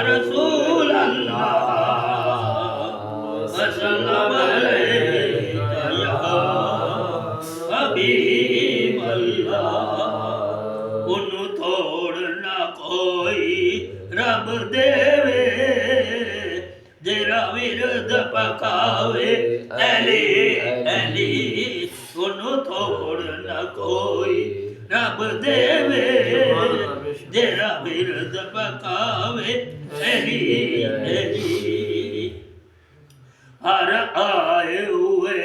रसूल अल्लाह अस्सलाम अलैका या हबीब अल्लाह। उन्हों थोड़ ना कोई रब देवे जेरा विरद पकावे अली अली। उन्हों थोड़ ना कोई रब देवे जेरा विरद पकावे अली अली। हर आए हुए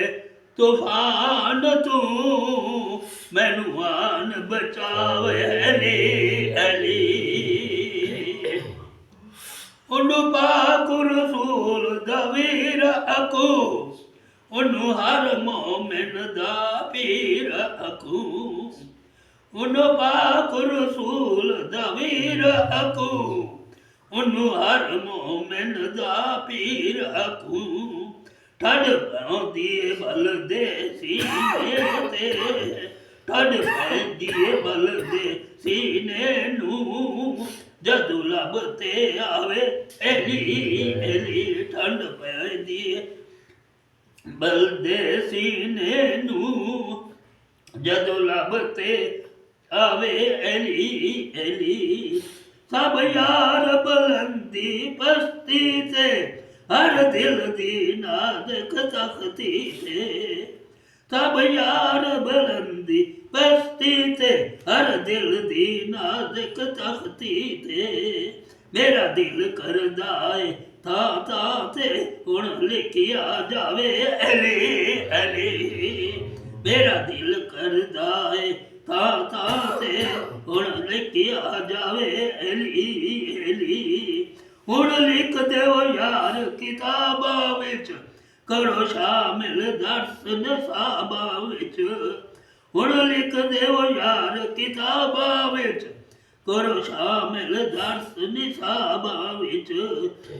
तूफान तू मैनू आन बचावे अली अली। उन्हों पाक रसूल दा वीर अकू उन्हों हर मोमिन दा पीर अकू। उन्हों पाक रसूल दा वीर अकू उन्हों हर मोमिन दा पीर अकू। ठड पैंदी बल दे सीने ते ठड पैंदी बल दे सीने नू जदू लभते आवे अली अली। ठंड पैंदी बल दे सीने नू जदू लभते आवे अली अली। सब यार बुलंदी पस्ती ते हर दिल दी नाज़ुक तख्ती ते। सब यार बुलंदी पस्ती ते हर दिल दी नाज़ुक तख्ती ते। मेरा दिल करदा है था ते हुण लिखिया जावे अली अली। मेरा दिल करदा है था ते हुण लिखिया जावे अली अली। हुण लिख देओ यार किताबां विच करो शामिल दर्स नसाबां विच। हुण लिख देओ यार किताबां विच करो शामिल दर्स निसाबां विच।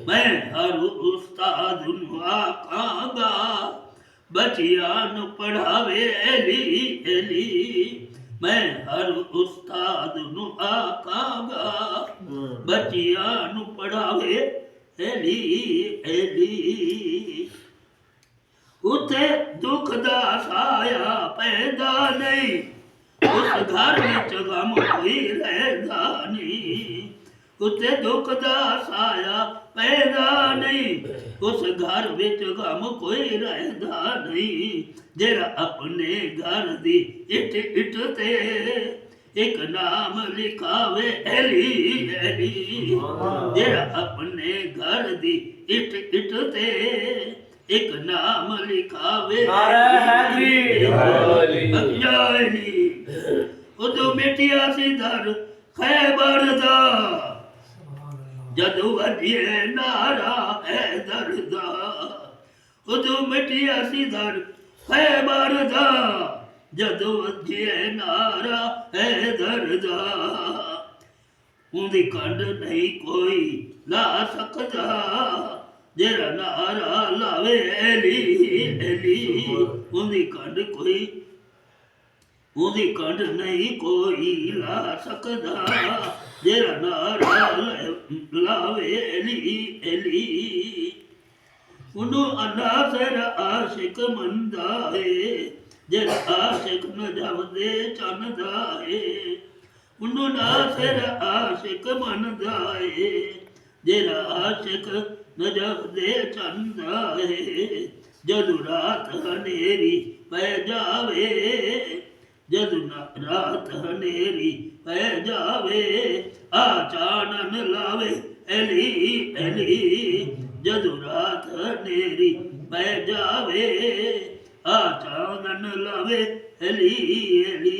मैं हर उस्ताद नूं आखांगा बच्चियां नूं पढ़ावे अली अली। मैं हर उस्ताद नूं आखांगा बच्चियां नूं पढ़ावे अली अली। उते दुख दा साया पैदा नहीं उस घर विच गम कोई रहिंदा नहीं। उते दुख दा साया पैदा नहीं उस घर विच गम कोई रहिंदा नहीं। जेरा अपने घर दी इट इट ते एक नाम लिखावे अली अली। जेरा अपने घर दी इट इट ते एक नाम लिखावे अली। उदो मिटिया सी दर खैबर दा जदू वधिए नारा हैदर दा। उदो मिटिया सी दर खैबर दा जदू वधिए नारा हैदर दा। उंदी कंड नहीं कोई ला सकदा जेरा नारा लावे अली अली। उंदी कंड नहीं कोई ला सकदा जेरा नारा लावे अली अली। उन्हों अनासर आशिक मनदा है जेरा आशिक नजब दे चनदा है। उन्हों नासर आशिक मनदा है जेरा आशिक नजब दे चंदा है। जदू रात हनेरी पै जावे जदू रात हनेरी पै जावे आ चानन लावे अली अली। जदू रात हनेरी पै जावे आ चानन लावे अली अली।